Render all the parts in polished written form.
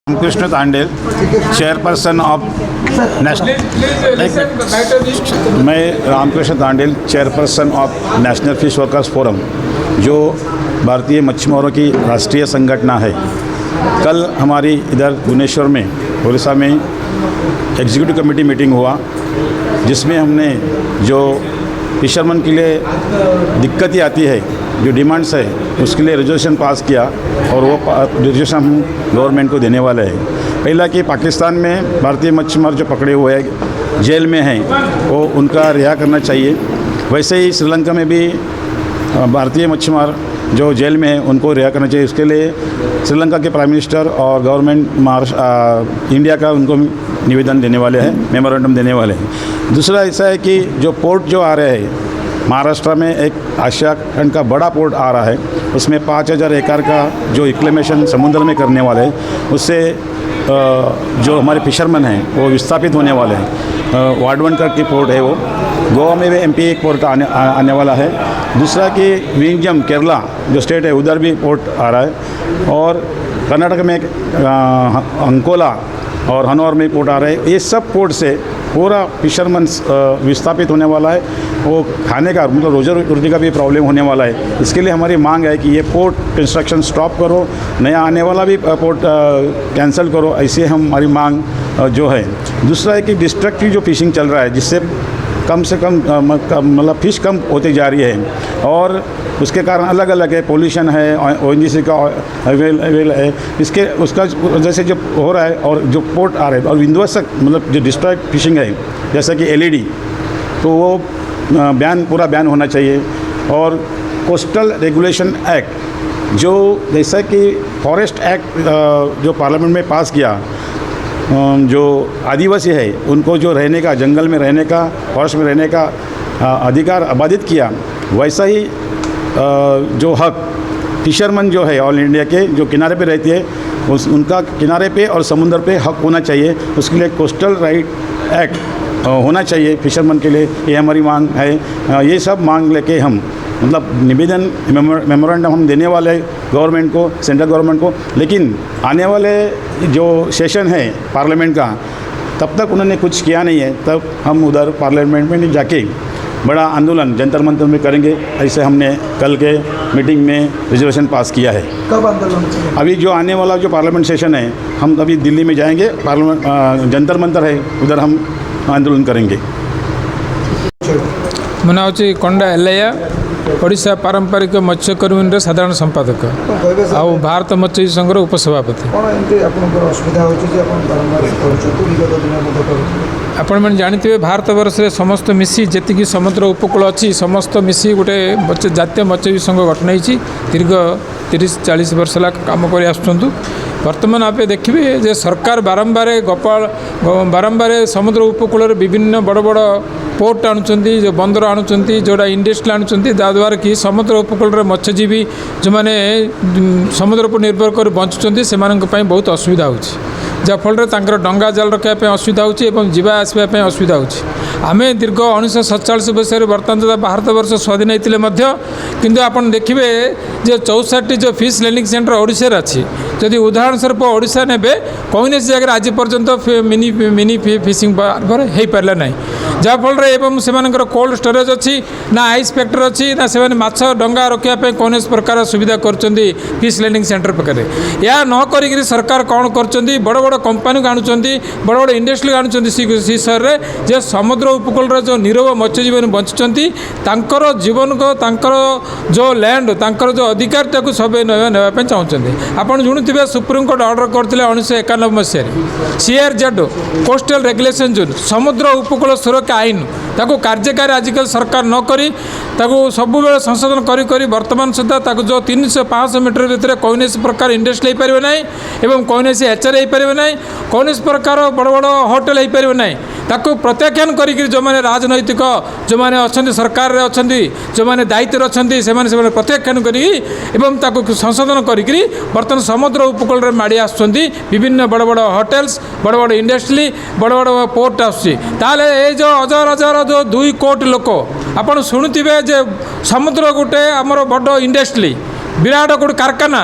Ramakrishna Tandel, chairperson of national मैं Ramakrishna Tandel, chairperson of national fish workers forum, जो भारतीय मच्छीमारों की राष्ट्रीय संगठन है। कल हमारी इधर भुवनेश्वर में, उड़ीसा में एग्जीक्यूटिव कमेटी मीटिंग हुआ, जिसमें हमने जो फिशरमैन के लिए दिक्कतें आती है, जो डिमांड्स है, उसके लिए रेजोल्यूशन पास किया और वो रेजोल्यूशन हम गवर्नमेंट को देने वाले हैं। पहला कि पाकिस्तान में भारतीय मच्छीमार जो पकड़े हुए हैं, जेल में हैं, वो उनका रिहा करना चाहिए। वैसे ही श्रीलंका में भी भारतीय मच्छीमार जो जेल में हैं, उनको रिहा करना चाहिए। उसके लिए श्रीलंका के प्राइम मिनिस्टर और गवर्नमेंट इंडिया का उनको निवेदन देने वाले हैं, मेमोरेंडम देने वाले हैं। दूसरा ऐसा है कि जो पोर्ट जो आ रहे हैं, महाराष्ट्र में एक आशिया खंड का बड़ा पोर्ट आ रहा है, उसमें 5000 एकड़ का जो रिक्लेमेशन समुद्र में करने वाले हैं, उससे जो हमारे फिशरमैन हैं वो विस्थापित होने वाले हैं। वाडवनकर की पोर्ट है वो। गोवा में भी MP एक पोर्ट आने वाला है। दूसरा कि विंजम केरला जो स्टेट है, उधर भी पोर्ट आ रहा है। और कर्नाटक में अंकोला और हनौर में पोर्ट आ रहा है। ये सब पोर्ट से पूरा फिशरमैन विस्थापित होने वाला है। वो खाने का मतलब रोजी का भी प्रॉब्लम होने वाला है। इसके लिए हमारी मांग है कि ये पोर्ट कंस्ट्रक्शन स्टॉप करो, नया आने वाला भी पोर्ट कैंसिल करो। ऐसे हमारी मांग जो है। दूसरा है कि डिस्ट्रक्टिव जो फिशिंग चल रहा है, जिससे कम से कम मतलब फ़िश कम होती जा रही है, और उसके कारण अलग अलग है, पोल्यूशन है, ONGC का अवेल है, इसके उसका जैसे जो हो रहा है, और जो पोर्ट आ रहे हैं, और विध्वंसक मतलब जो डिस्ट्रॉय फिशिंग है, जैसा कि LED, तो वो पूरा बैन होना चाहिए। और कोस्टल रेगुलेशन एक्ट, जो जैसा कि फॉरेस्ट एक्ट जो पार्लियामेंट में पास किया, जो आदिवासी है उनको जो रहने का, जंगल में रहने का, फॉरेस्ट में रहने का अधिकार आबादित किया, वैसा ही जो हक फिशरमैन जो है ऑल इंडिया के, जो किनारे पे रहती है, उनका किनारे पे और समुद्र पे हक होना चाहिए। उसके लिए कोस्टल राइट एक्ट होना चाहिए फिशरमैन के लिए। ये हमारी मांग है। ये सब मांग लेके हम मतलब निवेदन मेमोरेंडम हम देने वाले गवर्नमेंट को, सेंट्रल गवर्नमेंट को। लेकिन आने वाले जो सेशन है पार्लियामेंट का, तब तक उन्होंने कुछ किया नहीं है, तब हम उधर पार्लियामेंट में जाके बड़ा आंदोलन जंतर मंतर में करेंगे। ऐसे हमने कल के मीटिंग में रिजर्वेशन पास किया है। कब आंदोलन? अभी जो आने वाला जो पार्लियामेंट सेशन है, हम अभी दिल्ली में जाएंगे, पार्लियामेंट जंतर मंतर है, उधर हम आंदोलन करेंगे। मना होची कंडा एलैया, ओडिशा पारंपरिक मत्स्यकर्मी साधारण संपादक आउ भारत मत्स्य संघर उपसभापति। आपण मैंने जानते हैं भारत वर्ष में समस्त मिसी जी समुद्र उपकूल अच्छी समस्त मिसी गोटे जातीय मत्स्य संघ गठन होती दीर्घ 30-40 वर्ष है कम कर आसुँच। वर्तमान आप देखिए जे सरकार बारंबार समुद्र उपकूल विभिन्न बड़ बड़ पोर्ट आणुचंती, जो बंदर आणुचंती, जोड़ा इंडस्ट्री आणुचंती, जहाँद्वारा कि समुद्र उपकूल मत्स्यजीवी जो मैंने समुद्र पर निर्भर कर बंचुंट से बहुत असुविधा होची, जहाँफल डंगा जाल रखापी असुविधा होची एवं जीवा आसवाई असुविधा होची। आम दीर्घ 1947 बर्षर बर्तमान जो भारत वर्ष स्वाधीन होते किंतु आपन देखिए जो 64 जो फिश लैंडिंग सेंटर ओडिशा अच्छी, जदि उदाहरण स्वरूप ओडिशा ने कौन जगह आज पर्यंत मिनी फिशिंग हार्बर हो पारा ना, जहाँफल एवं से कोल्ड स्टोरेज अच्छी ना, आइस फैक्ट्री अच्छी ना, से माछ डंगा रखापी कौन प्रकार सुविधा कर फिश लैंडिंग सेंटर पाखे। या नक सरकार कौन कर बड़ बड़ कंपानी को आणुंट, बड़ बड़ इंडस्ट्री आणुंट सी सहर में, जे समुद्र उपकूल जो निरव मत्स्यजीवी बंचुंट, जीवन को जो लैंड जो अधिकार सब नापी चाहते। आपड़ शुणुवे सुप्रीमकोर्ट ऑर्डर करते 1991 मसीह CRZ कोस्टल रेगुलेशन जोन समुद्र उपकूल सुरक्षा आईन ताको कार्यकारी आजिकल सरकार न करी सब बेले संशोधन करी वर्तमान सुधा जो 300-500 मीटर भितर कौन प्रकार इंडस्ट्री हो पारे ना, एवं कौन HRA हो पारे ना, कौन प्रकार बड़ बड़ होटेल हो पारे ना, ताको प्रत्याख्यान करी जो मैंने राजनैतिक जो मैंने अच्छा सरकार रे अच्छा जो मैंने दायित्व अच्छा से प्रत्याख्यान करी संशोधन करी बर्तमान समुद्र उपकूल में माड़ी आसुँच विभिन्न बड़ बड़ होटेल्स, बड़ बड़ इंडस्ट्री, बड़ बड़ पोर्ट आसले जो हजार हजार जो 2 कोटी लोक आपड़ शुणुवे जे समुद्र गोटे आमर बड़ इंडस्ट्री विराट गोटे कारखाना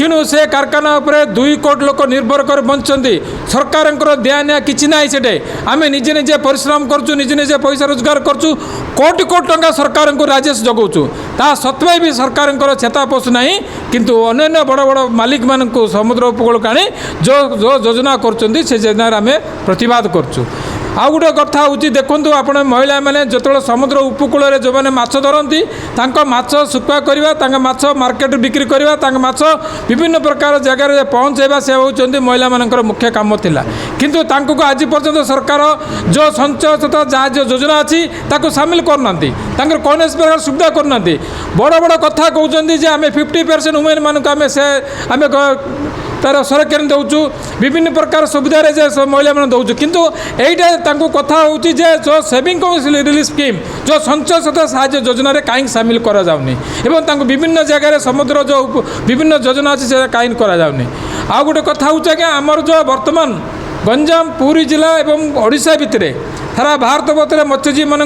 किणु से कारखाना उपरे 2 कोटी लोक निर्भर कर बंचती सरकार दिया किसी ना से आम निजे निजे परिश्रम करूँ निजे निजे पैसा रोजगार करूँ कोटी कोटी टंका सरकार को राजेश जगाऊँ ता सत्वे भी सरकार चेता पशुना किंतु अन्य बड़ बड़ मालिक मान समुद्र उपकूल का जो जो योजना कर योजनार आम प्रतिवाद करूँ। आउ गोटे कथा हूँ देखूँ आप महिला मैंने जो समुद्र उपकूल जो मैंने माछ धरती माछ सुखा करवा माछ मार्केट बिक्री करवा माछ विभिन्न प्रकार जगह पहुँचेवा से होती महिला मानकर मुख्य काम थिला किंतु तांको आज पर्यंत सरकार जो संचय तथा जहाज योजना अच्छी ताको सामिल करना कौन प्रकार सुविधा करना बड़ बड़ कथा कहते आम 50% वुमेन मानक आम से आम तार सरकार दौचु विभिन्न प्रकार सुविधा महिला मैंने दौचु किंतु यहीटा कथा हूँ जो सेविंग रिलीफ स्कीम जो संचय तथा साहाय्य योजना कहीं सामिल करा जाउनी एवं विभिन्न जगह समुद्र जो विभिन्न योजना अच्छी से कहीं करा जाउनी। आउ गोटे कथा हूँ कि आमर जो बर्तमान गंजाम पुरी जिला एवं ओडिशा भितर सारा भारत वर्ष मत्स्यजीवी मान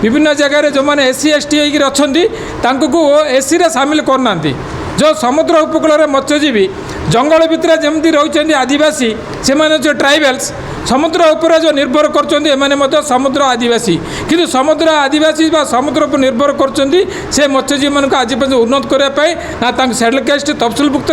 विभिन्न जगह जो मैंने SC ST होकर एसी रे सामिल करना जो समुद्र उपकूल मत्स्यजीवी जंगल भितर जमी रही आदिवासी से जो ट्राइबल्स समुद्र उपर जो निर्भर कर समुद्र आदिवासी किंतु समुद्र आदिवासी समुद्र पर निर्भर कर मत्स्यजीवी मान आज उन्नत करने ना सेटल कास्ट तफसिलभुक्त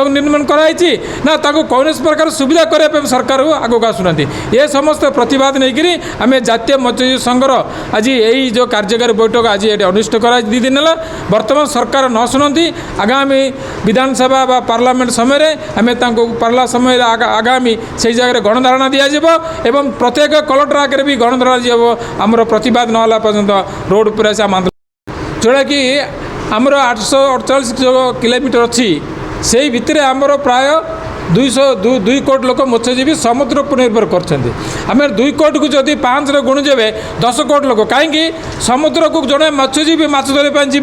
निर्माण कराई ना कौन प्रकार सुविधा करने सरकार आगक आसुना ये समस्त प्रतिवाद नहीं आम जातीय मत्स्यजीवी संघर आज यही जो कार्यकारी बैठक आज ये अनुष्ठित कर 2 दिन है बर्तमान सरकार न शुणती आगामी विधानसभा व पार्लियामेंट समय आम पार्ला समय आगामी से जगह गणधारणा दिया एवं प्रत्येक कलेक्टर आगे भी गणधारणा आमर प्रतिवाद नाला पर्यंत रोड पर आम आंदोलन जोड़ा कि आमर 848 किलोमीटर अच्छी से भितर आमर प्राय 202 कोटी लोक मत्स्यजीवी समुद्र पर निर्भर कर 2 कोटी को जदि 5 गुणुजे 10 कोटी लोक कहीं समुद्र को जड़े मत्स्यजीवी माछ धरने जी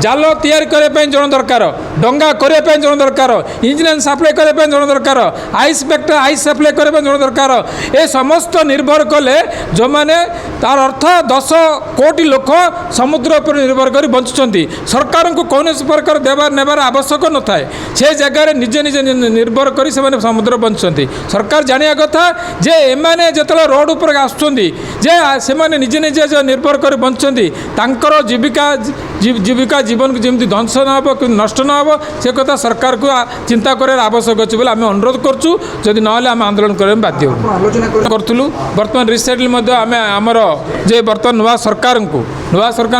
जाल तैयारी करने जन दरकार डंगा करने जन दरकार इंजिन सप्लाई करने जन दरकार आइस फैक्ट्री आइस सप्लाई करने जन दरकार ए समस्त निर्भर कले जो मैंने तार अर्थ 10 कोटी लोक समुद्र पर निर्भर कर बंचुंट सरकार को कौन प्रकार देवार नेबार आवश्यक न थाए से जगह निजे निजे निर्भर करी से समुद्र बंचुंट सरकार जानिया कथा जे एमाने जतले रोड ऊपर आसुचंदी जे से माने निजे निजे जो निर्भर कर बंचुंट तांकर जीविका जीवन को जमी ध्वंस न हो नष्ट न हो से कथा सरकार को चिंता कर आवश्यक अच्छे बोले आम अनुरोध करूँ जदि ना आम आंदोलन करने बाध्य करूँ। बर्तमान रिसेंटली आम आमर जे बर्तमान नुआ सरकार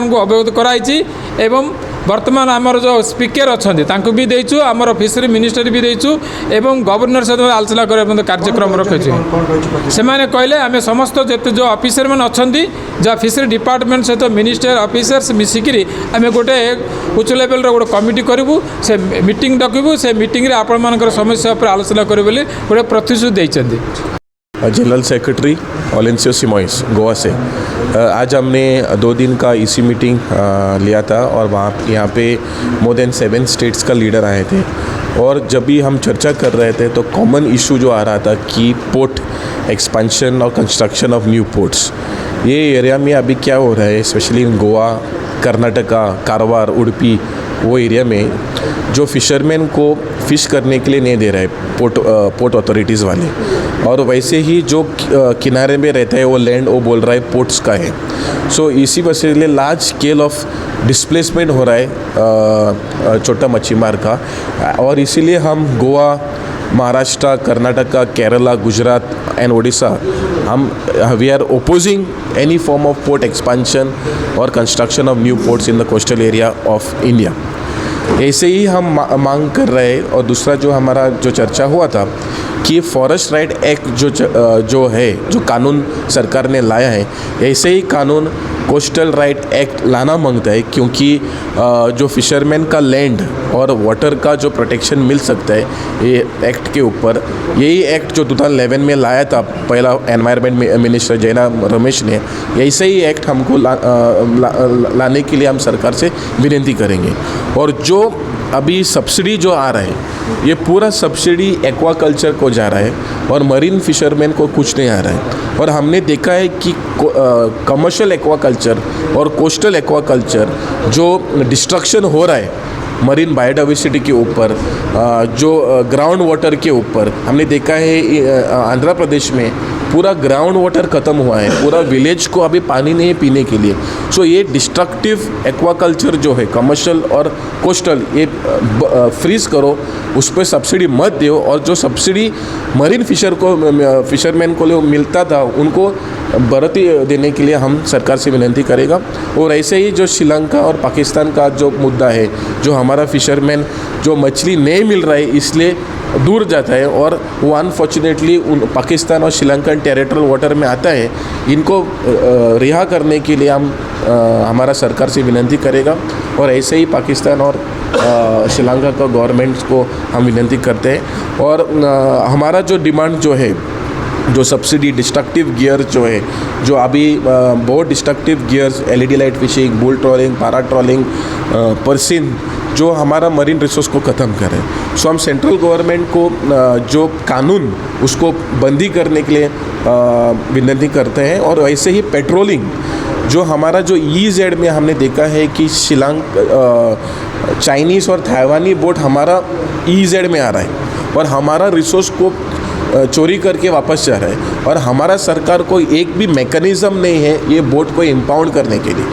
को अवगत कराई एवं बर्तमान आमर जो स्पीकर अच्छा भी देचु आमर फिशरी मिनिस्टर भी देचु एवं गवर्नर सहित आलोचना करने कार्यक्रम रखी से कहले आम समस्त जिते जो ऑफिसर मैंने अच्छा जहाँ फिशरी डिपार्टमेंट सहित मिनिस्टर ऑफिसर्स मिसिकी आम गोटे उच्च लेवल गोटे कमिटी करूँ से मीटिंग डकबू से मीटिंग रे आपण मानकर समस्या पर आलोचना करें बोली गोटे प्रतिश्रुति देइछन्ती। जनरल सेक्रेटरी ओलेंसियो सिमोइस गोवा से आज हमने 2 दिन का EC मीटिंग लिया था और यहाँ पे मोर देन 7 स्टेट्स का लीडर आए थे और जब भी हम चर्चा कर रहे थे तो कॉमन इशू जो आ रहा था कि पोर्ट एक्सपेंशन और कंस्ट्रक्शन ऑफ न्यू पोर्ट्स ये एरिया में अभी क्या हो रहा है स्पेशली इन गोवा कर्नाटका कारवार उडुपी वो एरिया में जो फिशरमैन को फ़िश करने के लिए नहीं दे रहा है पोर्ट अथॉरिटीज़ वाले और वैसे ही जो किनारे में रहता है वो लैंड वो बोल रहा है पोर्ट्स का है। सो इसी वजह से लार्ज स्केल ऑफ डिस्प्लेसमेंट हो रहा है छोटा मच्छीमार का और इसीलिए हम गोवा महाराष्ट्र कर्नाटका केरला गुजरात एंड ओडिशा हम we are opposing any form of port expansion और construction of new ports in the coastal area of India. ऐसे ही हम मांग कर रहे हैं और दूसरा जो हमारा जो चर्चा हुआ था कि फॉरेस्ट राइट एक्ट जो कानून सरकार ने लाया है ऐसे ही कानून कोस्टल राइट एक्ट लाना मांगता है क्योंकि जो फिशरमैन का लैंड और वाटर का जो प्रोटेक्शन मिल सकता है ये एक्ट के ऊपर यही एक्ट जो 2011 में लाया था पहला एनवायरनमेंट मिनिस्टर जयराम रमेश ने ऐसे ही एक्ट हमको लाने के लिए हम सरकार से विनती करेंगे। और जो अभी सब्सिडी जो आ रहा है ये पूरा सब्सिडी एक्वाकल्चर को जा रहा है और मरीन फिशरमैन को कुछ नहीं आ रहा है और हमने देखा है कि कमर्शियल एक्वाकल्चर और कोस्टल एक्वाकल्चर जो डिस्ट्रक्शन हो रहा है मरीन बायोडाइवर्सिटी के ऊपर, जो ग्राउंड वाटर के ऊपर हमने देखा है आंध्र प्रदेश में पूरा ग्राउंड वाटर ख़त्म हुआ है, पूरा विलेज को अभी पानी नहीं है पीने के लिए। सो ये डिस्ट्रक्टिव एक्वाकल्चर जो है कमर्शियल और कोस्टल, ये फ्रीज करो, उस पर सब्सिडी मत दो, और जो सब्सिडी मरीन फिशरमैन को मिलता था उनको बढ़ती देने के लिए हम सरकार से विनती करेगा। और ऐसे ही जो श्रीलंका और पाकिस्तान का जो मुद्दा है, जो हमारा फिशरमैन जो मछली नहीं मिल रहा है इसलिए दूर जाता है और वो अनफॉर्चुनेटली पाकिस्तान और श्रीलंकन टेरिटोरियल वाटर में आता है, इनको रिहा करने के लिए हम हमारा सरकार से विनती करेगा। और ऐसे ही पाकिस्तान और श्रीलंका का गवर्नमेंट्स को हम विनती करते हैं। और हमारा जो डिमांड जो है, जो सब्सिडी डिस्ट्रक्टिव गियर जो है, जो अभी बहुत destructive gears LED light fishing, bull trawling, पारा ट्रॉलिंग, पर्सिन, जो हमारा मरीन रिसोर्स को ख़त्म करे। सो हम सेंट्रल गवर्नमेंट को जो कानून उसको बंदी करने के लिए विनती करते हैं। और वैसे ही पेट्रोलिंग, जो हमारा जो EEZ में हमने देखा है कि चाइनीज़ और ताइवानी बोट हमारा EEZ में आ रहा है और हमारा रिसोर्स को चोरी करके वापस जा रहा है, और हमारा सरकार को एक भी मैकेनिज़्म नहीं है ये बोट को इम्पाउंड करने के लिए।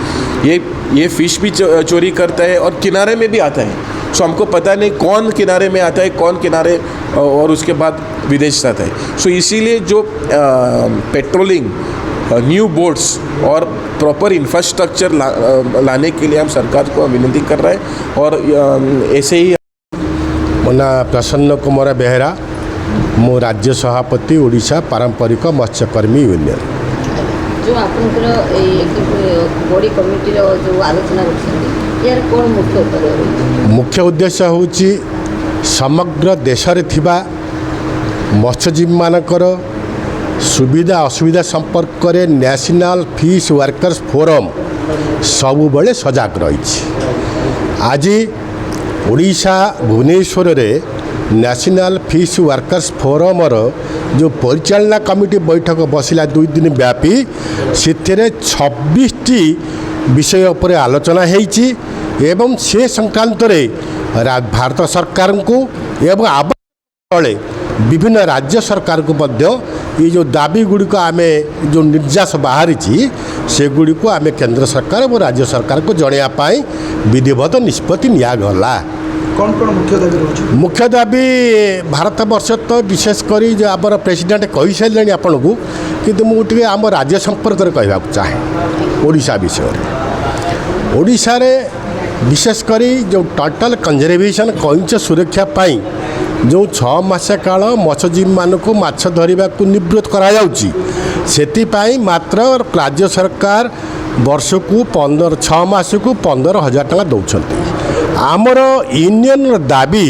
ये फ़िश भी चोरी करता है और किनारे में भी आता है। सो हमको पता नहीं कौन किनारे में आता है, कौन किनारे और उसके बाद विदेश जाता है। सो इसीलिए जो पेट्रोलिंग, न्यू बोट्स और प्रॉपर इंफ्रास्ट्रक्चर लाने के लिए हम सरकार को विनती कर रहे हैं। और ऐसे ही मो ना प्रसन्न कुमार बेहेरा, मो राज्य सभापति ओडिशा पारंपरिक मत्स्यकर्मी यूनियन। जो आपनकर बॉडी कमिटी जो आलोचना करछन यार कोन मुख्य उद्देश्य? मुख्य उद्देश्य होची समग्र देश रे थिबा मत्स्यजीवी मानकर सुविधा असुविधा संपर्क रे नेशनल फिश वर्कर्स फोरम सबु बळे सजाग रही। आज ओडिशा भुवनेश्वर रे नेशनल फिश वर्कर्स फोरम जो परिचालना कमिटी बैठक बसिला 2 दिन व्यापी, से 26टी विषय पर आलोचना होईची एवं से संक्रांत रे भारत सरकार को एवं आबले विभिन्न राज्य सरकार को मध्य ये जो दाबी गुड़िक आम जो निर्यास बाहरी से गुड़िक आम केंद्र सरकार और राज्य सरकार को जनायापाई विधिवत निष्पत्ति निगला। कौन कौन मुख्य दाबी रही? मुख्य दाबी भारत वर्ष तो विशेषकर जो आम प्रेसिडेंट कही सारे आपन को, किंतु मुझे आम राज्य संपर्क में कहना चाहे ओडिशा विषय। ओडिशा रे विशेषकर जो टोटल कंजर्वेशन कईंच सुरक्षा पाई जो 6 मास काल मत्स्यजीवी मानक माछ धरने को निवृत्त करा मात्र राज्य सरकार वर्ष को 6 मास को 15,000 टका दौरान। आमर यूनियन दाबी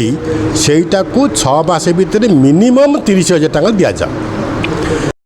सेटा को 6 मास भितर मिनिमम 30,000 टका दि जाए।